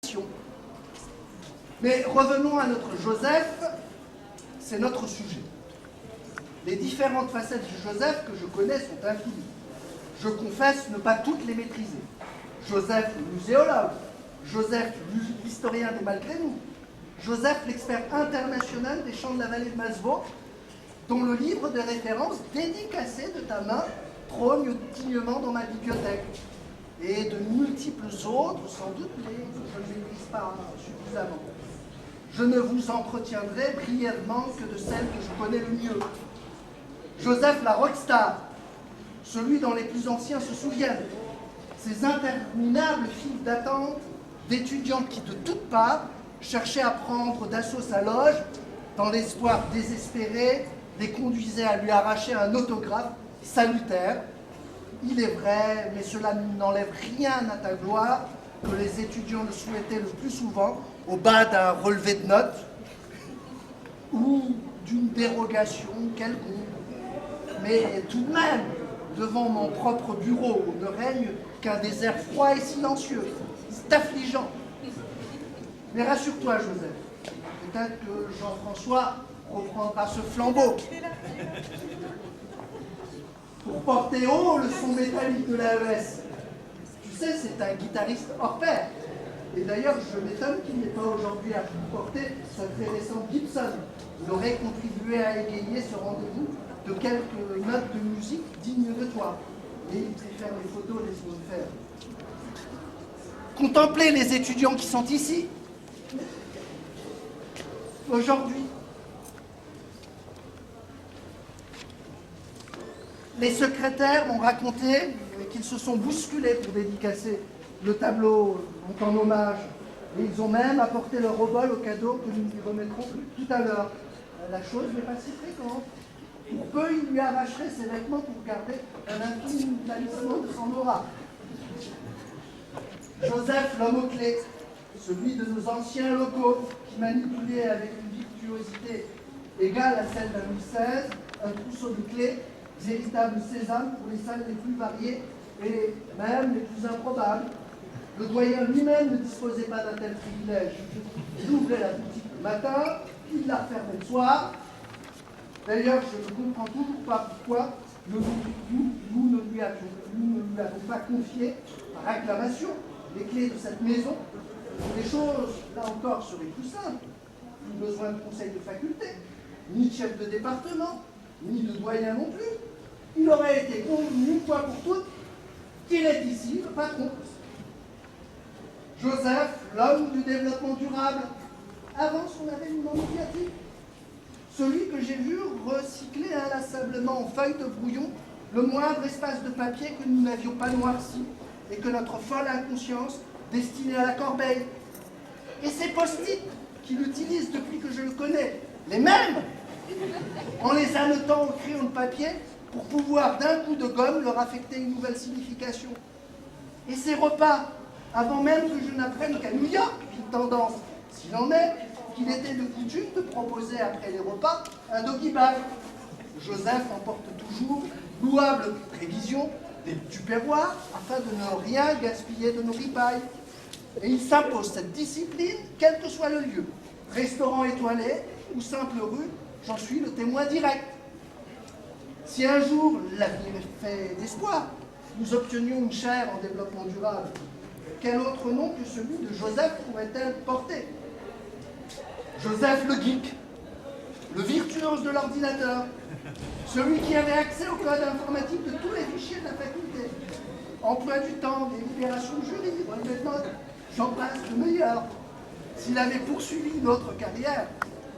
fiction. Mais revenons à notre Joseph, c'est notre sujet. Les différentes facettes du Joseph que je connais sont infinies. Je confesse ne pas toutes les maîtriser. Joseph le muséologue, Joseph l'historien des malgré nous, Joseph l'expert international des champs de la vallée de Masevaux, dont le livre de référence dédicacé de ta main trône dignement dans ma bibliothèque. Et de multiples autres, sans doute, mais je ne maîtrise pas suffisamment. Je ne vous entretiendrai brièvement que de celle que je connais le mieux. Joseph la rockstar, celui dont les plus anciens se souviennent, ces interminables files d'attente d'étudiants qui, de toutes parts, cherchaient à prendre d'assaut sa loge, dans l'espoir désespéré, les conduisait à lui arracher un autographe salutaire. Il est vrai, mais cela n'enlève rien à ta gloire, que les étudiants le souhaitaient le plus souvent au bas d'un relevé de notes ou d'une dérogation quelconque. Mais tout de même, devant mon propre bureau, ne règne qu'un désert froid et silencieux. C'est affligeant. Mais rassure-toi, Joseph, peut-être que Jean-François reprendra ce flambeau pour porter haut le son métallique de l'AES. Tu sais, c'est un guitariste hors pair. Et d'ailleurs, je m'étonne qu'il n'ait pas aujourd'hui à porter sa très récente Gibson. Il aurait contribué à égayer ce rendez-vous de quelques notes de musique dignes de toi. Et il préfère les photos des secondes faire. Contemplez les étudiants qui sont ici. Aujourd'hui, les secrétaires m'ont raconté qu'ils se sont bousculés pour dédicacer le tableau en hommage. Et ils ont même apporté leur obol au cadeau que nous lui remettrons tout à l'heure. La chose n'est pas si fréquente. Pour peu, il lui arracherait ses vêtements pour garder un infime talisman de son aura. Joseph, l'homme aux clés, celui de nos anciens locaux, qui manipulait avec une virtuosité égale à celle d'un Louis XVI, un trousseau de clés, véritable sésame pour les salles les plus variées et même les plus improbables. Le doyen lui-même ne disposait pas d'un tel privilège. Il ouvrait la boutique le matin, il la refermait le soir. D'ailleurs, je ne comprends toujours pas pourquoi nous ne lui avons pas confié, par acclamation, les clés de cette maison. Les choses, là encore, seraient plus simples. Plus besoin de conseil de faculté, ni de chef de département, ni de doyen non plus. Il aurait été convenu, une fois pour toutes, qu'il est ici le patron. Joseph, l'homme du développement durable, avant son avènement médiatique. Celui que j'ai vu recycler inlassablement en feuilles de brouillon le moindre espace de papier que nous n'avions pas noirci et que notre folle inconscience destinait à la corbeille. Et ces post-it qu'il utilise depuis que je le connais, les mêmes, en les annotant au crayon de papier pour pouvoir d'un coup de gomme leur affecter une nouvelle signification. Et ces repas, avant même que je n'apprenne qu'à New York, une tendance, s'il en est, qu'il était de coutume de proposer après les repas un doggy bag. Joseph emporte toujours louable prévision des tupperwares afin de ne rien gaspiller de nos ripailles. Et il s'impose cette discipline, quel que soit le lieu. Restaurant étoilé ou simple rue, j'en suis le témoin direct. Si un jour, l'avenir est fait d'espoir, nous obtenions une chaire en développement durable, quel autre nom que celui de Joseph pourrait-elle porter? Joseph le geek, le virtuose de l'ordinateur, celui qui avait accès au code informatique de tous les fichiers de la faculté, emploi du temps, délibération de jury, relevé de notes, j'en passe de meilleur. S'il avait poursuivi une autre carrière,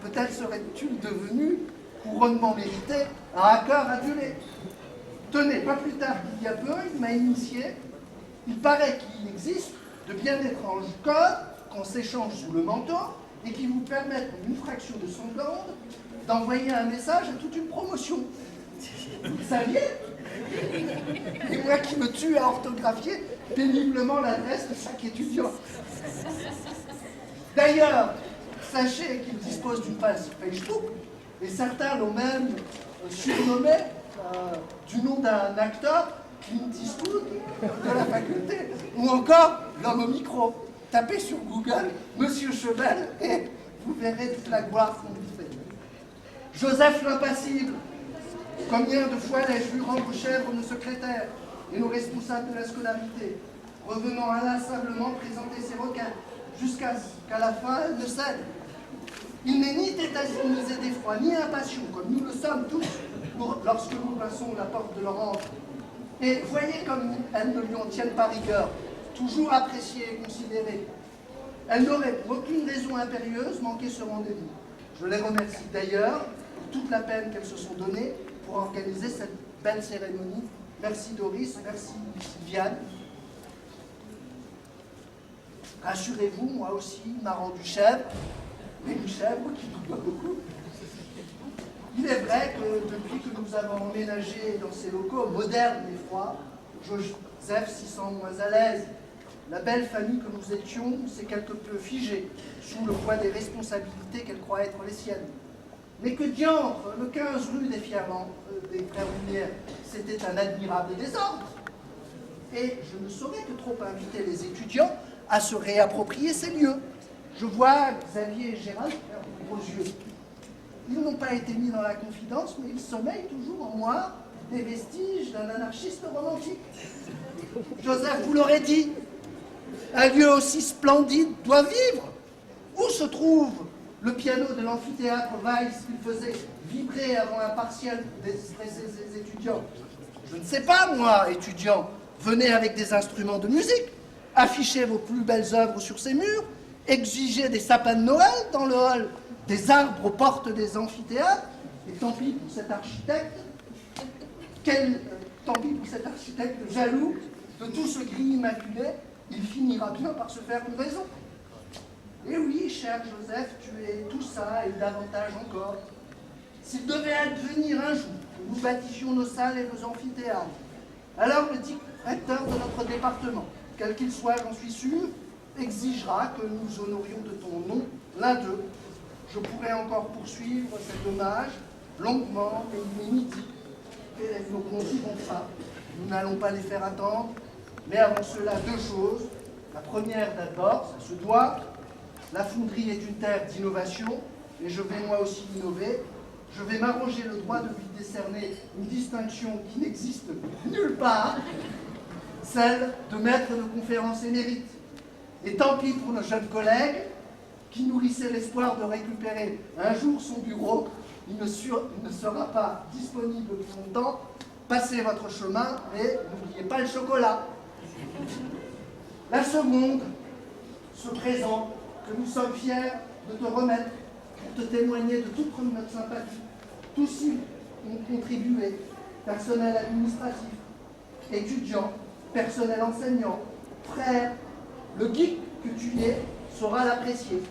peut-être serait-il devenu, couronnement mérité, un hacker adulé. Tenez, pas plus tard qu'il y a peu, il m'a initié. Il paraît qu'il existe de bien étranges codes qu'on s'échange sous le manteau et qui vous permettent en une fraction de seconde d'envoyer un message à toute une promotion. Vous le saviez? Et moi qui me tue à orthographier péniblement l'adresse de chaque étudiant. D'ailleurs, sachez qu'il dispose d'une page Facebook, et certains l'ont même surnommé du nom d'un acteur, Clint Eastwood, de la faculté, ou encore l'homme au micro. Tapez sur Google Monsieur Chebel et vous verrez toute la gloire qu'on lui fait. Joseph l'impassible. Combien de fois l'ai-je vu rendre chèvre nos secrétaires et nos responsables de la scolarité, revenant inlassablement présenter ses requêtes, jusqu'à ce qu'à la fin, elle ne cède. Il n'est ni tétanisé d'effroi, ni impatient, comme nous le sommes tous, lorsque nous passons la porte de leur antre. Et voyez comme elles ne lui en tiennent pas rigueur, toujours appréciée et considérée. Elles n'auraient pour aucune raison impérieuse manqué ce rendez-vous. Je les remercie d'ailleurs pour toute la peine qu'elles se sont données pour organiser cette belle cérémonie. Merci Doris, merci Sylviane. Rassurez-vous, moi aussi, il m'a rendu chèvre, mais une chèvre qui ne doit pas beaucoup. Il est vrai que depuis que nous avons emménagé dans ces locaux modernes et froids, Joseph s'y sent moins à l'aise. La belle famille que nous étions s'est quelque peu figée sous le poids des responsabilités qu'elle croit être les siennes. Mais que diantre, le 15 rue des Frères Lumière, c'était un admirable désordre. Et je ne saurais que trop inviter les étudiants à se réapproprier ces lieux. Je vois Xavier et Gérald faire de gros yeux. Ils n'ont pas été mis dans la confidence, mais ils sommeillent toujours en moi des vestiges d'un anarchiste romantique. Joseph vous l'aurait dit, un lieu aussi splendide doit vivre. Où se trouve le piano de l'amphithéâtre Weiss qu'il faisait vibrer avant un partiel pour déstresser ses étudiants? Je ne sais pas, moi, étudiants. Venez avec des instruments de musique, affichez vos plus belles œuvres sur ces murs, exigez des sapins de Noël dans le hall, des arbres aux portes des amphithéâtres, et tant pis pour cet architecte, tant pis pour cet architecte jaloux de tout ce gris immaculé, il finira bien par se faire une raison. Et oui, cher Joseph, tu es tout ça et davantage encore. S'il devait advenir un jour que nous bâtissions nos salles et nos amphithéâtres, alors le directeur de notre département, quel qu'il soit, j'en suis sûr, exigera que nous honorions de ton nom l'un d'eux. Je pourrais encore poursuivre cet hommage longuement, mais il est midi. Et nos convives vont pas. Nous n'allons pas les faire attendre. Mais avant cela, deux choses. La première d'abord, ça se doit. La fonderie est une terre d'innovation, et je vais moi aussi innover. Je vais m'arroger le droit de lui décerner une distinction qui n'existe nulle part, celle de maître de conférence émérite. Et tant pis pour nos jeunes collègues qui nourrissaient l'espoir de récupérer un jour son bureau. Il ne sera pas disponible pour longtemps. Passez votre chemin et n'oubliez pas le chocolat. La seconde, ce présent que nous sommes fiers de te remettre pour te témoigner de toute notre sympathie. Tous y ont contribué, personnel administratif, étudiants, personnel enseignant, frères. Le geek que tu es saura l'apprécier.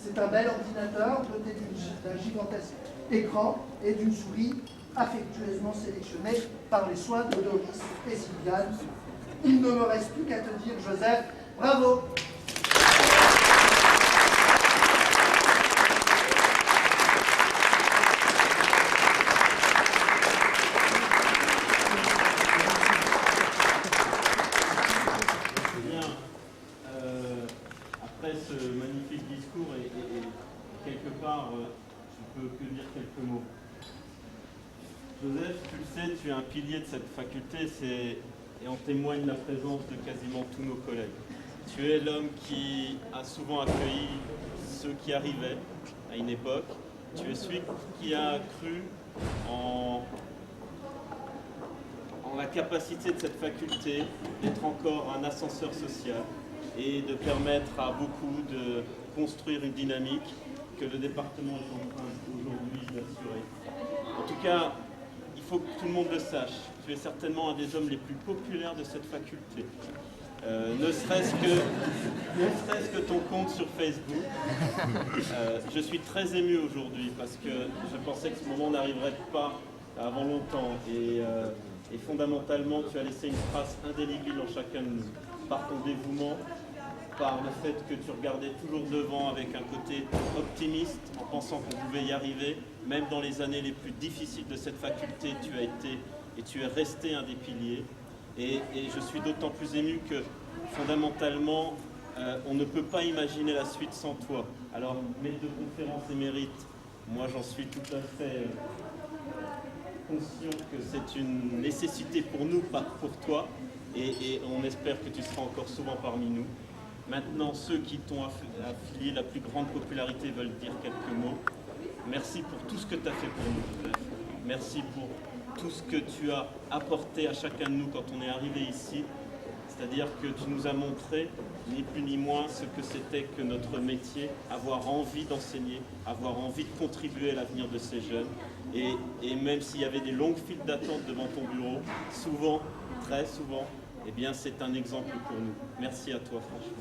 C'est un bel ordinateur doté d'un gigantesque écran et d'une souris affectueusement sélectionnée par les soins de Doris et Sylviane. Il ne me reste plus qu'à te dire, Joseph, bravo! Après ce magnifique discours et quelque part, je peux que dire quelques mots. Joseph, tu le sais, tu es un pilier de cette faculté et en témoigne la présence de quasiment tous nos collègues. Tu es l'homme qui a souvent accueilli ceux qui arrivaient à une époque. Tu es celui qui a cru en la capacité de cette faculté d'être encore un ascenseur social et de permettre à beaucoup de construire une dynamique que le département est en train aujourd'hui d'assurer. En tout cas, il faut que tout le monde le sache. Tu es certainement un des hommes les plus populaires de cette faculté. Ne serait-ce que ton compte sur Facebook. Je suis très ému aujourd'hui parce que je pensais que ce moment n'arriverait pas avant longtemps. Et fondamentalement, tu as laissé une trace indélébile en chacun de nous. Par ton dévouement, par le fait que tu regardais toujours devant avec un côté optimiste, en pensant qu'on pouvait y arriver. Même dans les années les plus difficiles de cette faculté, tu as été et tu es resté un des piliers. Et je suis d'autant plus ému que, fondamentalement, on ne peut pas imaginer la suite sans toi. Alors, maître de conférence émérite, moi j'en suis tout à fait conscient que c'est une nécessité pour nous, pas pour toi, et on espère que tu seras encore souvent parmi nous. Maintenant, ceux qui t'ont affilié la plus grande popularité veulent dire quelques mots. Merci pour tout ce que tu as fait pour nous, Joseph. Merci pour tout ce que tu as apporté à chacun de nous quand on est arrivé ici. C'est-à-dire que tu nous as montré, ni plus ni moins, ce que c'était que notre métier, avoir envie d'enseigner, avoir envie de contribuer à l'avenir de ces jeunes. Et même s'il y avait des longues files d'attente devant ton bureau, souvent, très souvent, eh bien c'est un exemple pour nous. Merci à toi, franchement.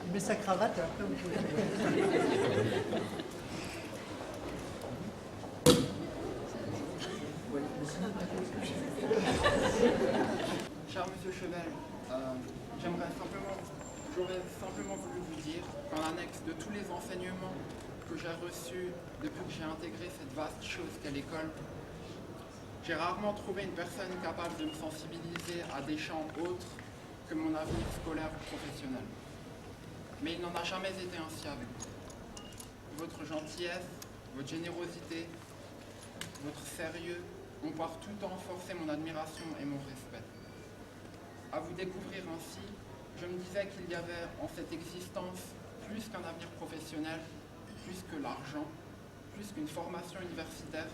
Il met sa cravate et après vous pouvez. Cher Monsieur Chevel, j'aurais simplement voulu vous dire qu'en annexe de tous les enseignements que j'ai reçus depuis que j'ai intégré cette vaste chose qu'est l'école, j'ai rarement trouvé une personne capable de me sensibiliser à des champs autres que mon avenir scolaire ou professionnel. Mais il n'en a jamais été ainsi avec vous. Votre gentillesse, votre générosité, votre sérieux ont par tout temps forcé mon admiration et mon respect. À vous découvrir ainsi, je me disais qu'il y avait en cette existence plus qu'un avenir professionnel, plus que l'argent, plus qu'une formation universitaire,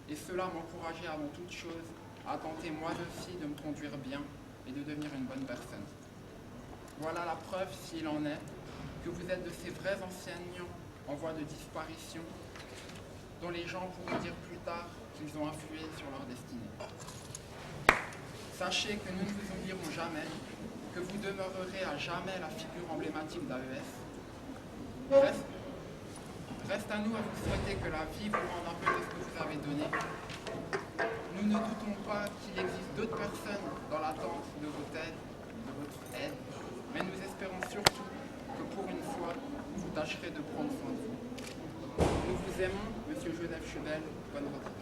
et cela m'encourageait avant toute chose à tenter moi aussi de me conduire bien et de devenir une bonne personne. Voilà la preuve, s'il en est, que vous êtes de ces vrais enseignants en voie de disparition, dont les gens pourront dire plus tard qu'ils ont influé sur leur destinée. Sachez que nous ne vous oublierons jamais, que vous demeurerez à jamais la figure emblématique d'AES. Reste à nous à vous souhaiter que la vie vous rende un peu de ce que vous avez donné. Nous ne doutons pas qu'il existe d'autres personnes dans l'attente de votre aide, mais nous espérons surtout que pour une fois, vous tâcherez de prendre soin de vous. Nous vous aimons, Monsieur Joseph Chevel, bonne retraite.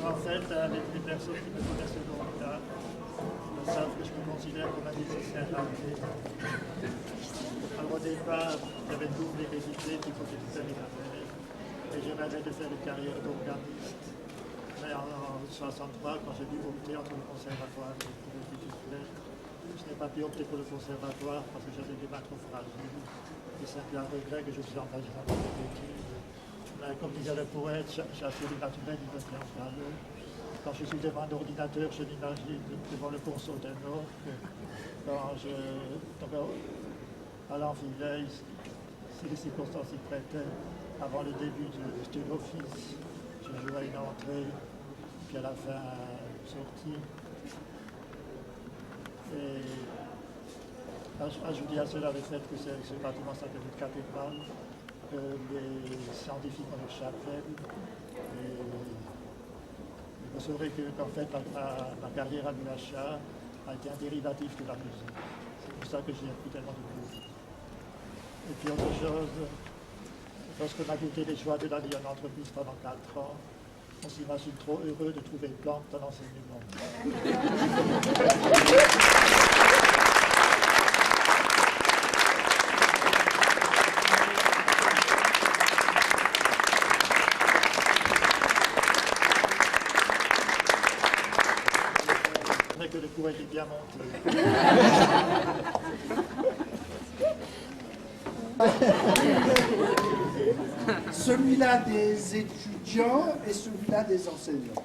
En fait, avec les personnes qui me connaissent au-delà, savent que je me considère comme un musicien raté. Alors au départ, j'avais une double hérédité qu'il faut que tout allait faire. Et je rêvais de faire une carrière d'organiste. Mais en 1963, quand j'ai dû opter entre le conservatoire et pour les titulaires, je n'ai pas pu opter pour le conservatoire parce que j'avais des mains trop fragiles. Et c'est un regret que je suis engagé dans cette étude. Mais comme disait le poète, chasser du naturel, il me tient en valeur. Quand je suis devant un ordinateur, je m'imagine devant le ponceau d'un orque. Quand je à l'Amphiveille, si les circonstances y prêtaient, avant le début de l'office, je jouais une entrée, puis à la fin une sortie. Et ajouter à cela le fait que ce bâtiment s'appelle une cathédrale, que les scientifiques ont une chapelle. Et vous saurez qu'en fait, ma carrière à l'UHA a été un dérivatif de la musique. C'est pour ça que j'ai appris tellement de musique. Et puis autre chose, lorsqu'on a goûté les joies de la vie en entreprise pendant 4 ans, on s'imagine trop heureux de trouver Planck dans l'enseignement. Mais que le cours était bien monté. celui-là des étudiants et celui-là des enseignants.